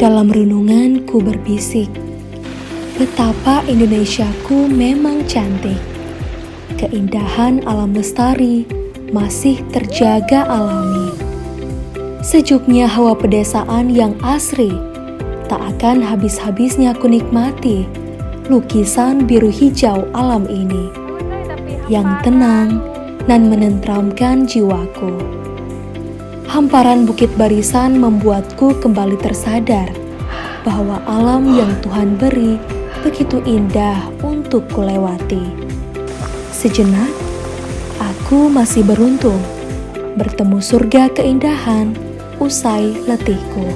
Dalam renungan ku berbisik, betapa Indonesiaku memang cantik. Keindahan alam lestari masih terjaga alami. Sejuknya hawa pedesaan yang asri, tak akan habis-habisnya ku nikmati lukisan biru hijau alam ini yang tenang dan menenteramkan jiwaku. Hamparan bukit barisan membuatku kembali tersadar bahwa alam yang Tuhan beri begitu indah untuk kulewati. Sejenak, aku masih beruntung bertemu surga keindahan usai letihku.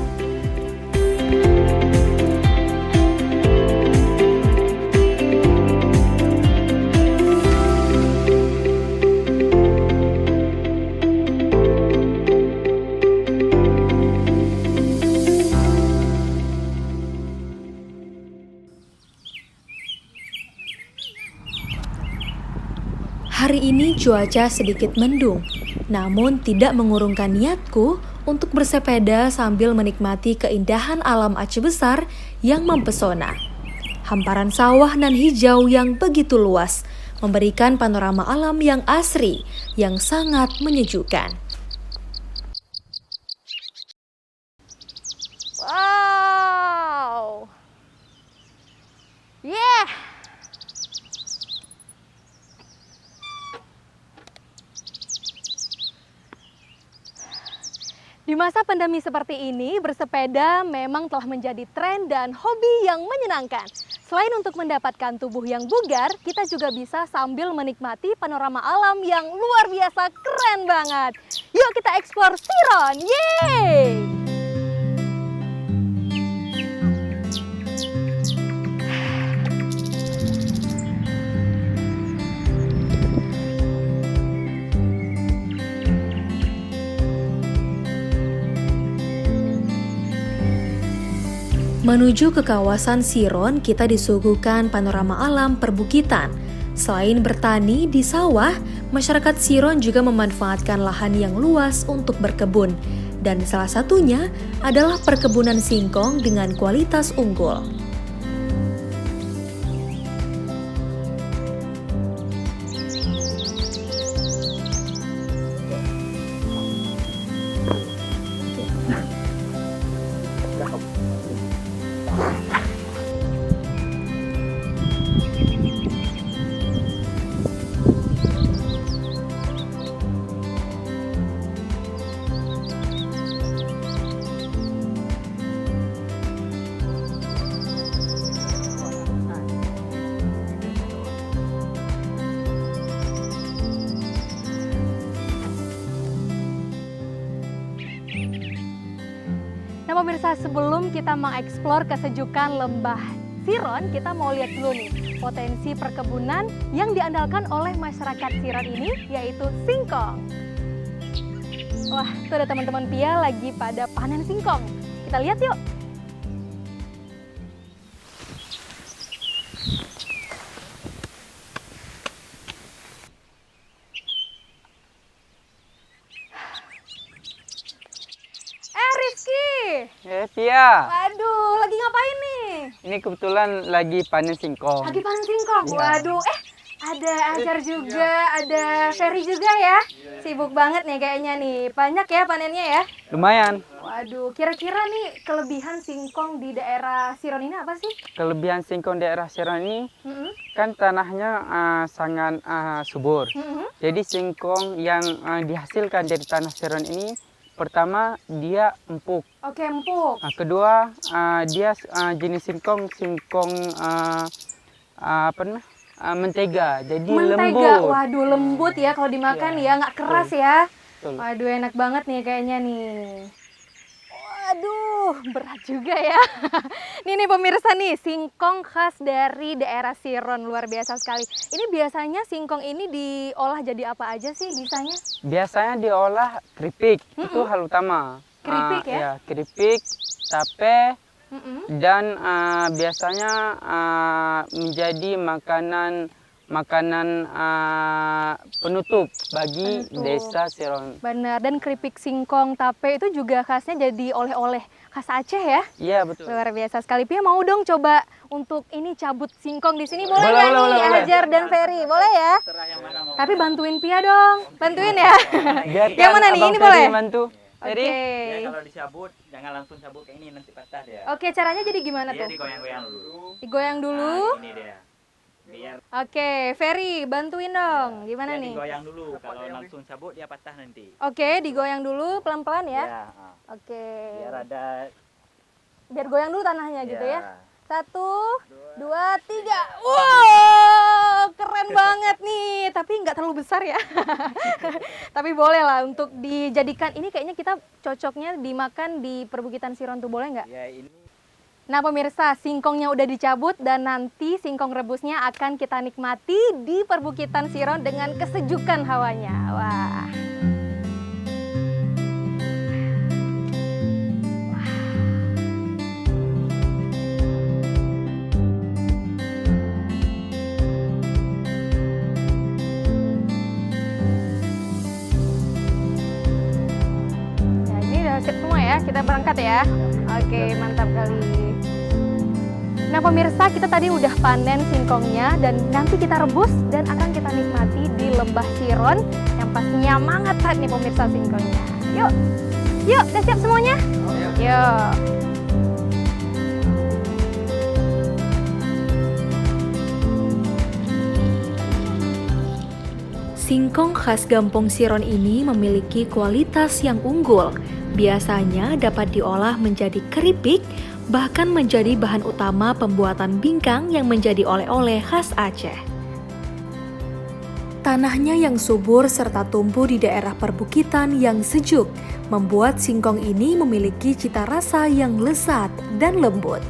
Hari ini cuaca sedikit mendung, namun tidak mengurungkan niatku untuk bersepeda sambil menikmati keindahan alam Aceh Besar yang mempesona. Hamparan sawah nan hijau yang begitu luas memberikan panorama alam yang asri yang sangat menyejukkan. Wow, yeah. Di masa pandemi seperti ini, bersepeda memang telah menjadi tren dan hobi yang menyenangkan. Selain untuk mendapatkan tubuh yang bugar, kita juga bisa sambil menikmati panorama alam yang luar biasa keren banget. Yuk kita eksplor Siron, yeay! Menuju ke kawasan Siron, kita disuguhkan panorama alam perbukitan. Selain bertani di sawah, masyarakat Siron juga memanfaatkan lahan yang luas untuk berkebun. Dan salah satunya adalah perkebunan singkong dengan kualitas unggul. Nah pemirsa, sebelum kita mengeksplor kesejukan lembah Siron, kita mau lihat dulu nih potensi perkebunan yang diandalkan oleh masyarakat Siron ini, yaitu singkong. Wah, tuh ada teman-teman Pia lagi pada panen singkong. Kita lihat yuk. Pia. Waduh, lagi ngapain nih? Ini kebetulan lagi panen singkong. Lagi panen singkong? Ya. Waduh, ada Acar juga, ada Ferry juga ya. Sibuk banget nih kayaknya nih. Banyak ya panennya ya? Lumayan. Waduh, kira-kira nih kelebihan singkong di daerah Siron ini apa sih? Kelebihan singkong daerah Siron ini kan tanahnya sangat subur. Jadi singkong yang dihasilkan dari tanah Siron ini, pertama dia empuk. Oke, empuk. Kedua dia jenis singkong mentega, jadi Mentega. lembut. Waduh, lembut ya kalau dimakan ya, nggak keras betul. ya. Betul. Waduh, enak banget nih kayaknya nih. Waduh, berat juga ya. Nih pemirsa nih, singkong khas dari daerah Siron, luar biasa sekali. Ini biasanya singkong ini diolah jadi apa aja sih bisanya? Biasanya diolah keripik, itu hal utama. Keripik ya? Ya, keripik, tape, dan biasanya menjadi makanan makanan penutup bagi Desa Siron. Benar, dan keripik singkong tape itu juga khasnya jadi oleh-oleh khas Aceh ya? Iya, betul. Luar biasa sekali. Pia mau dong coba untuk ini cabut singkong di sini, boleh Boleh, nggak boleh, nih boleh. Hajar dan Ferry? Boleh ya? Tapi bantuin Pia dong, bantuin ya. Biarkan Yang mana nih? Abang Ini Ferry boleh? bantu. Oke. Ferry? Ya, kalau dicabut, jangan langsung cabut kayak ini, nanti patah dia. Oke, caranya jadi gimana Dia tuh? digoyang-goyang dulu. Digoyang dulu. Nah, ini dia. Biar Oke, Ferry bantuin dong. Gimana dia nih? digoyang dulu. Kalau langsung cabut dia patah nanti. Oke, digoyang dulu pelan-pelan ya. Ya, Oke. biar ada Biar goyang dulu tanahnya gitu ya. ya. 1, 2, 3. Wow, keren banget nih. Tapi nggak terlalu besar ya. Tapi boleh lah untuk dijadikan. Ini kayaknya kita cocoknya dimakan di perbukitan Siron tuh, boleh nggak? Ya ini Nah pemirsa, singkongnya udah dicabut dan nanti singkong rebusnya akan kita nikmati di perbukitan Siron dengan kesejukan hawanya. Wah. Nah, ini udah siap semua ya, kita berangkat ya. Oke, mantap kali. Nah pemirsa, kita tadi udah panen singkongnya dan nanti kita rebus dan akan kita nikmati di Lembah Siron yang pastinya mangap nih pemirsa singkongnya. Yuk, yuk, udah siap semuanya? Yuk. Singkong khas Gampong Siron ini memiliki kualitas yang unggul. Biasanya dapat diolah menjadi keripik, bahkan menjadi bahan utama pembuatan bingkang yang menjadi oleh-oleh khas Aceh. Tanahnya yang subur serta tumbuh di daerah perbukitan yang sejuk, membuat singkong ini memiliki cita rasa yang lezat dan lembut.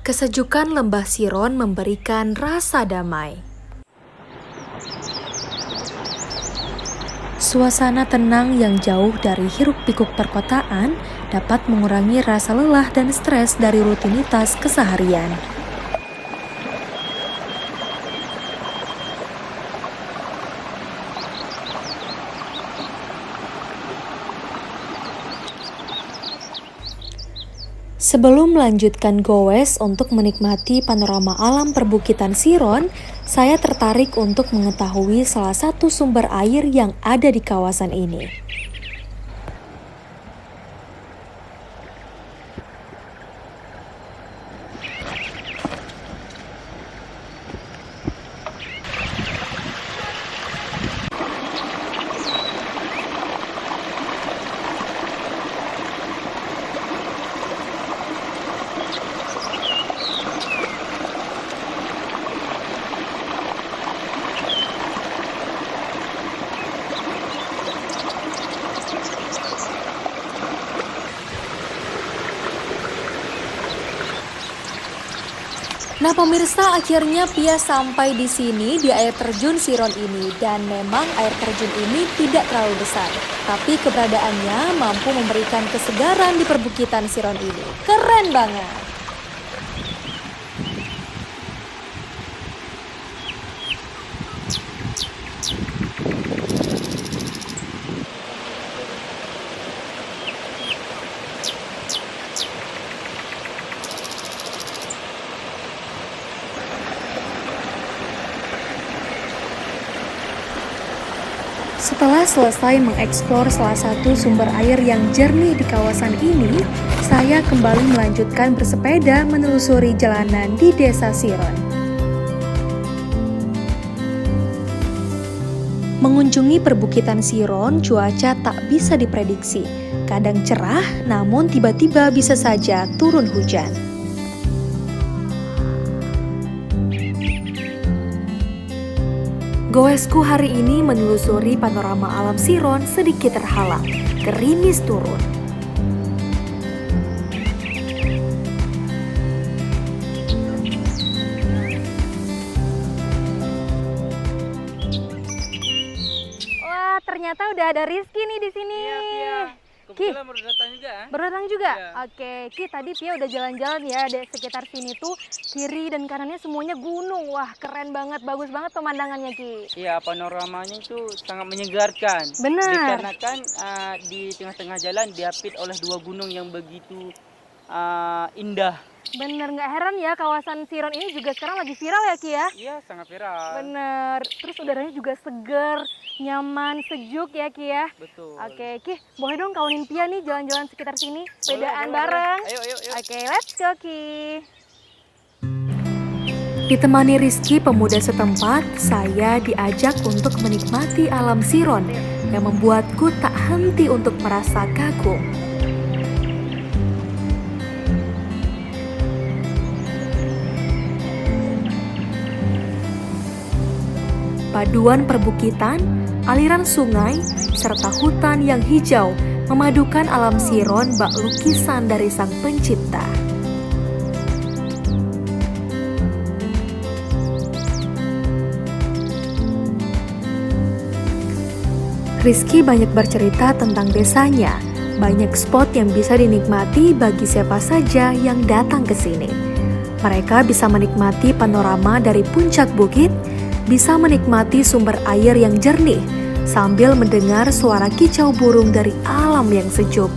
Kesejukan Lembah Siron memberikan rasa damai. Suasana tenang yang jauh dari hiruk-pikuk perkotaan dapat mengurangi rasa lelah dan stres dari rutinitas keseharian. Sebelum melanjutkan goes untuk menikmati panorama alam perbukitan Siron, saya tertarik untuk mengetahui salah satu sumber air yang ada di kawasan ini. Nah pemirsa, akhirnya Pia sampai di sini di air terjun Siron ini, dan memang air terjun ini tidak terlalu besar, tapi keberadaannya mampu memberikan kesegaran di perbukitan Siron ini. Keren banget! Setelah selesai mengeksplor salah satu sumber air yang jernih di kawasan ini, saya kembali melanjutkan bersepeda menelusuri jalanan di Desa Siron. Mengunjungi perbukitan Siron, cuaca tak bisa diprediksi. Kadang cerah, namun tiba-tiba bisa saja turun hujan. Goesku hari ini menelusuri panorama alam Siron sedikit terhalang. Gerimis turun. Wah, ternyata udah ada Rizky nih di sini. Kebetulan baru datang juga. Baru datang juga? Iya. Oke, Ki tadi Pia udah jalan-jalan ya di sekitar sini tuh, kiri dan kanannya semuanya gunung. Wah, keren banget, bagus banget pemandangannya, Ki. Iya, panoramanya itu sangat menyegarkan. Benar. Dikarenakan di tengah-tengah jalan diapit oleh dua gunung yang begitu indah. Bener, nggak heran ya kawasan Siron ini juga sekarang lagi viral ya, Ki ya? Iya, sangat viral. Bener, terus udaranya juga seger, nyaman, sejuk ya, Ki ya? Betul. Oke, Ki, boleh dong kawanin Pia nih jalan-jalan sekitar sini, sepedaan Boleh, bareng. boleh. Ayo. Oke, let's go, Ki. Ditemani Rizky pemuda setempat, saya diajak untuk menikmati alam Siron yang membuatku tak henti untuk merasa kagum. Paduan perbukitan, aliran sungai, serta hutan yang hijau memadukan alam Siron bak lukisan dari Sang Pencipta. Rizky banyak bercerita tentang desanya, banyak spot yang bisa dinikmati bagi siapa saja yang datang ke sini. Mereka bisa menikmati panorama dari puncak bukit, bisa menikmati sumber air yang jernih, sambil mendengar suara kicau burung dari alam yang sejuk.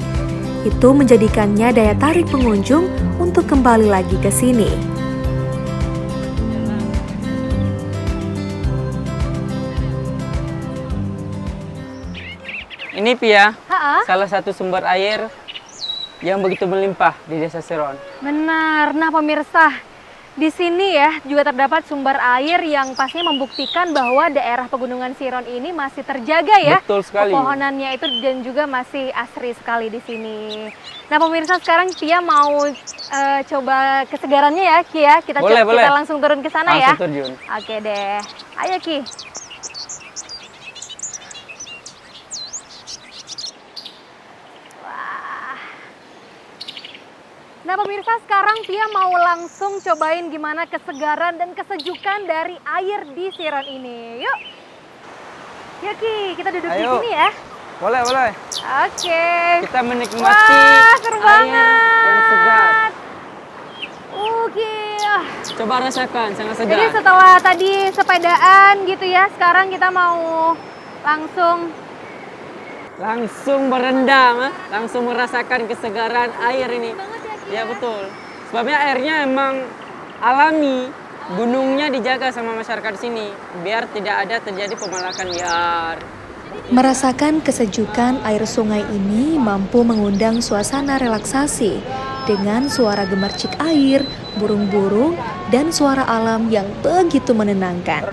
Itu menjadikannya daya tarik pengunjung untuk kembali lagi ke sini. Ini Pia, Ha-ha. salah satu sumber air yang begitu melimpah di Desa Siron. Benar. Nah, pemirsa, di sini ya juga terdapat sumber air yang pastinya membuktikan bahwa daerah pegunungan Siron ini masih terjaga ya. Betul sekali. Pepohonannya itu dan juga masih asri sekali di sini. Nah, pemirsa, sekarang Pia mau coba kesegarannya ya, Ki ya. Kita Boleh. kita langsung turun ke sana ya. Langsung terjun. Oke deh. Ayo, Ki. Nah, pemirsa, sekarang Pia mau langsung cobain gimana kesegaran dan kesejukan dari air di Siron ini. Yuk. Yuk, Ki, kita duduk di Ayo. sini ya. Boleh. Oke. Kita menikmati Wah, seru air banget. yang segar. Ki. Coba rasakan, sangat segar. Jadi setelah tadi sepedaan gitu ya, sekarang kita mau langsung berendam, langsung merasakan kesegaran air ini. Ya betul. Sebabnya airnya emang alami. Gunungnya dijaga sama masyarakat sini biar tidak ada terjadi pemalakan liar. Merasakan kesejukan air sungai ini mampu mengundang suasana relaksasi dengan suara gemercik air, burung-burung, dan suara alam yang begitu menenangkan.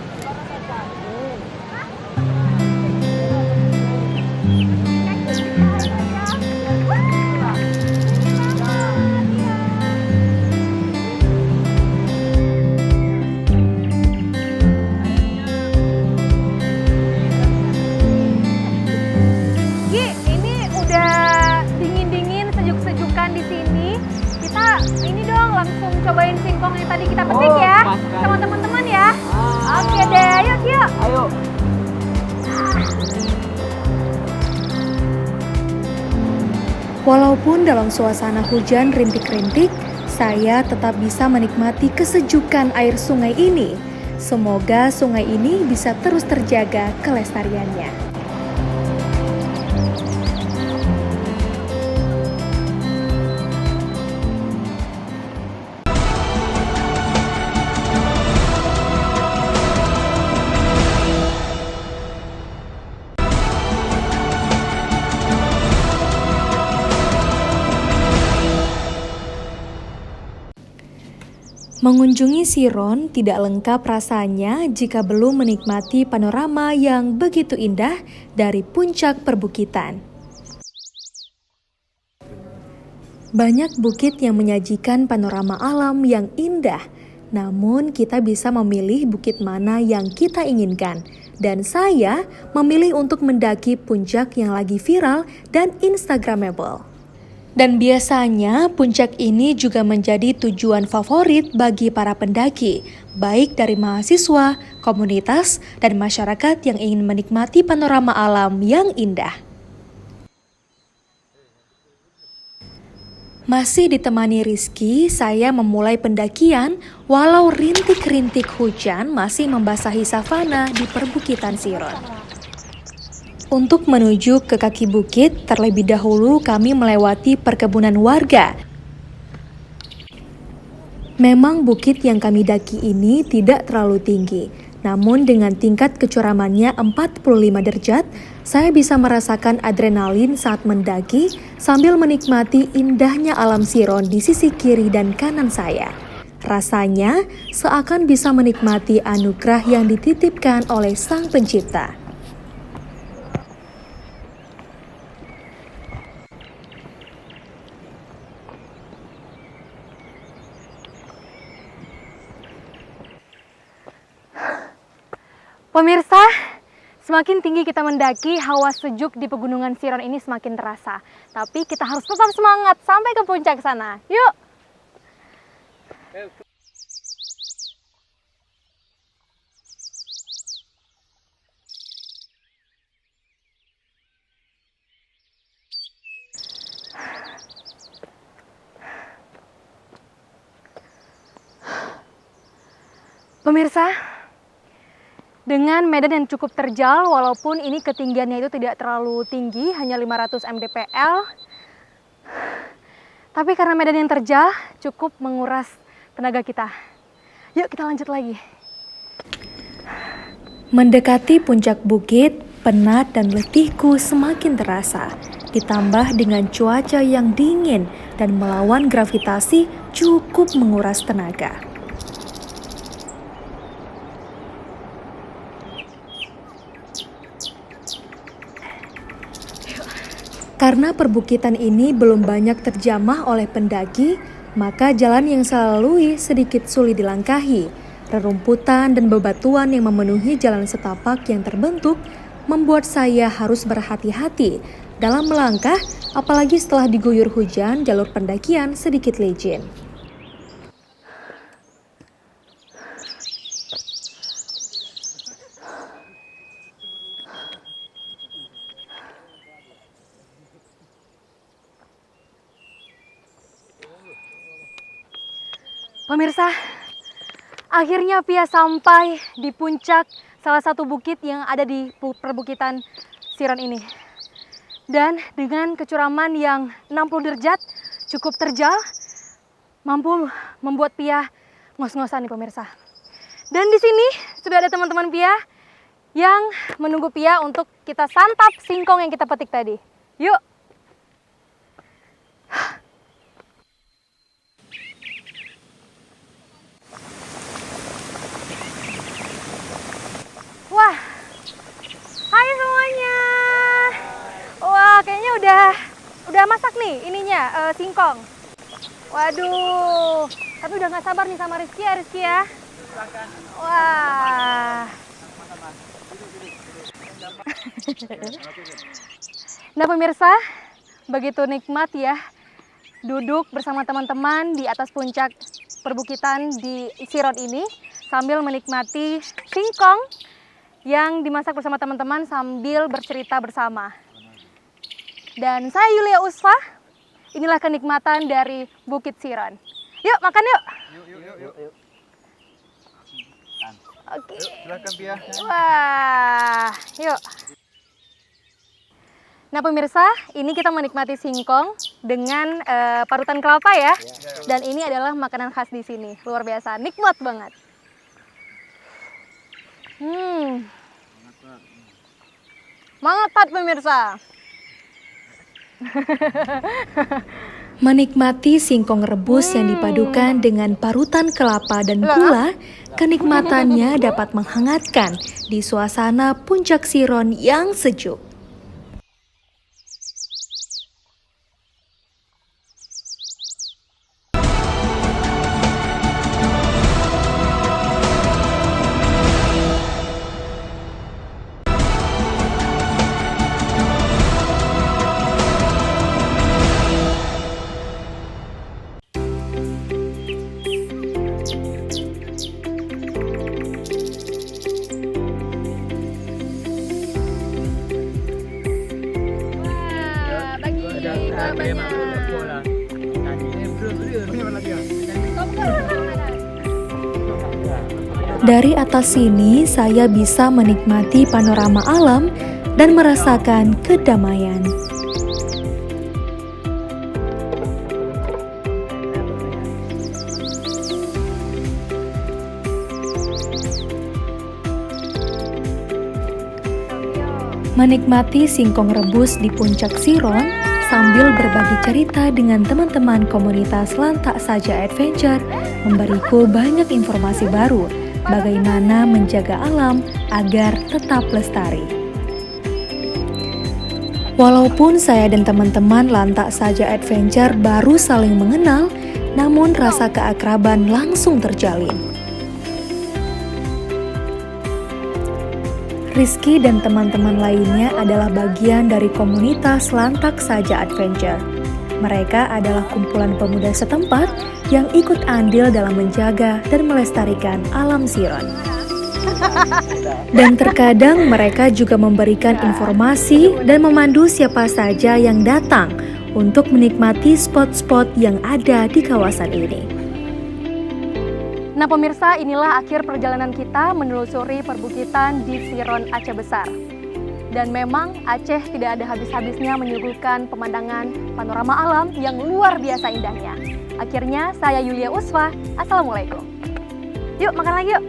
Ki, ini udah dingin-dingin, sejuk-sejukan di sini. Kita ini dong langsung cobain singkong yang tadi kita petik ya, pas sekali. sama teman-teman ya. Oke deh, ayo Ki. Ayo. Walaupun dalam suasana hujan rintik-rintik, saya tetap bisa menikmati kesejukan air sungai ini. Semoga sungai ini bisa terus terjaga kelestariannya. Mengunjungi Siron tidak lengkap rasanya jika belum menikmati panorama yang begitu indah dari puncak perbukitan. Banyak bukit yang menyajikan panorama alam yang indah, namun kita bisa memilih bukit mana yang kita inginkan dan saya memilih untuk mendaki puncak yang lagi viral dan instagramable. Dan biasanya puncak ini juga menjadi tujuan favorit bagi para pendaki, baik dari mahasiswa, komunitas, dan masyarakat yang ingin menikmati panorama alam yang indah. Masih ditemani Rizky, saya memulai pendakian walau rintik-rintik hujan masih membasahi savana di perbukitan Siron. Untuk menuju ke kaki bukit, terlebih dahulu kami melewati perkebunan warga. Memang bukit yang kami daki ini tidak terlalu tinggi, namun dengan tingkat kecuramannya 45 derajat, saya bisa merasakan adrenalin saat mendaki sambil menikmati indahnya alam Siron di sisi kiri dan kanan saya. Rasanya seakan bisa menikmati anugerah yang dititipkan oleh Sang Pencipta. Pemirsa, semakin tinggi kita mendaki, hawa sejuk di pegunungan Siron ini semakin terasa. Tapi kita harus tetap semangat sampai ke puncak sana. Yuk! Pemirsa, dengan medan yang cukup terjal, walaupun ini ketinggiannya itu tidak terlalu tinggi, hanya 500 mdpl, tapi karena medan yang terjal, cukup menguras tenaga kita. Yuk kita lanjut lagi. Mendekati puncak bukit, penat dan letihku semakin terasa. Ditambah dengan cuaca yang dingin dan melawan gravitasi cukup menguras tenaga. Karena perbukitan ini belum banyak terjamah oleh pendaki, maka jalan yang saya lalui sedikit sulit dilangkahi. Rerumputan dan bebatuan yang memenuhi jalan setapak yang terbentuk membuat saya harus berhati-hati dalam melangkah, apalagi setelah diguyur hujan, jalur pendakian sedikit licin. Pemirsa, akhirnya Pia sampai di puncak salah satu bukit yang ada di perbukitan Siron ini. Dan dengan kecuraman yang 60 derajat, cukup terjal, mampu membuat Pia ngos-ngosan nih pemirsa. Dan di sini sudah ada teman-teman Pia yang menunggu Pia untuk kita santap singkong yang kita petik tadi. Yuk! Wah, hai semuanya. Wah, kayaknya udah masak nih ininya, singkong. Waduh, tapi udah nggak sabar nih sama Rizky ya. Wah. Nah pemirsa, begitu nikmat ya duduk bersama teman-teman di atas puncak perbukitan di Siron ini sambil menikmati singkong yang dimasak bersama teman-teman sambil bercerita bersama. Dan saya Yulia Usfa, inilah kenikmatan dari Bukit Siron. Yuk makan yuk. Yuk. Oke. Silakan Pia. Wah, yuk. Nah pemirsa, ini kita menikmati singkong dengan parutan kelapa ya. Dan ini adalah makanan khas di sini, luar biasa, nikmat banget. Mantap pemirsa. Menikmati singkong rebus yang dipadukan dengan parutan kelapa dan gula, kenikmatannya dapat menghangatkan di suasana puncak Siron yang sejuk. Dari atas sini, saya bisa menikmati panorama alam dan merasakan kedamaian. Menikmati singkong rebus di puncak Siron sambil berbagi cerita dengan teman-teman komunitas Lantak Saja Adventure memberiku banyak informasi baru bagaimana menjaga alam agar tetap lestari. Walaupun saya dan teman-teman Lantak Saja Adventure baru saling mengenal, namun rasa keakraban langsung terjalin. Rizky dan teman-teman lainnya adalah bagian dari komunitas Lantak Saja Adventure. Mereka adalah kumpulan pemuda setempat yang ikut andil dalam menjaga dan melestarikan alam Siron. Dan terkadang mereka juga memberikan informasi dan memandu siapa saja yang datang untuk menikmati spot-spot yang ada di kawasan ini. Nah pemirsa, inilah akhir perjalanan kita menelusuri perbukitan di Siron Aceh Besar. Dan memang Aceh tidak ada habis-habisnya menyuguhkan pemandangan panorama alam yang luar biasa indahnya. Akhirnya saya Yulia Usfa, Assalamualaikum. Yuk makan lagi yuk.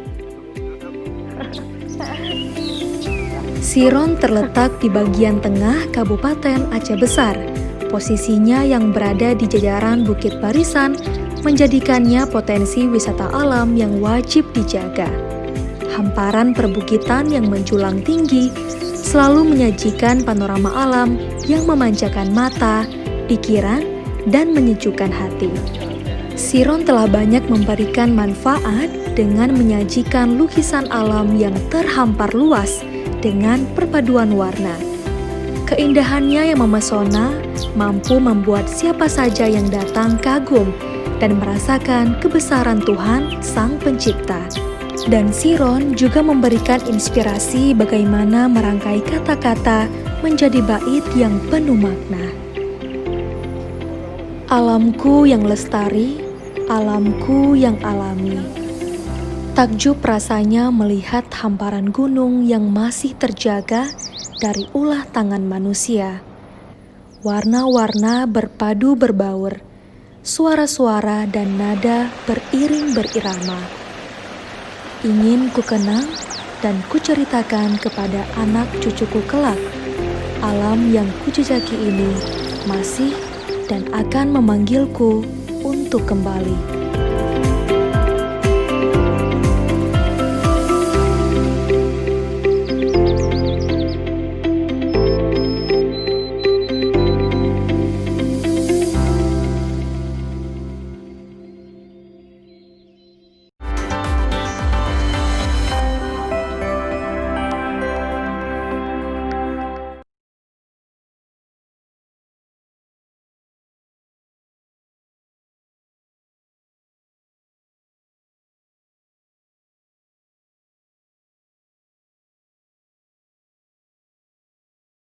Siron terletak di bagian tengah Kabupaten Aceh Besar. Posisinya yang berada di jajaran Bukit Barisan menjadikannya potensi wisata alam yang wajib dijaga. Hamparan perbukitan yang menjulang tinggi selalu menyajikan panorama alam yang memanjakan mata, pikiran, dan menyejukkan hati. Siron telah banyak memberikan manfaat dengan menyajikan lukisan alam yang terhampar luas dengan perpaduan warna. Keindahannya yang memesona mampu membuat siapa saja yang datang kagum dan merasakan kebesaran Tuhan Sang Pencipta. Dan Siron juga memberikan inspirasi bagaimana merangkai kata-kata menjadi bait yang penuh makna. Alamku yang lestari, alamku yang alami. Takjub rasanya melihat hamparan gunung yang masih terjaga dari ulah tangan manusia. Warna-warna berpadu berbaur, suara-suara dan nada beriring berirama. Ingin ku kenang dan kuceritakan kepada anak cucuku kelak, alam yang kujejaki ini masih dan akan memanggilku untuk kembali.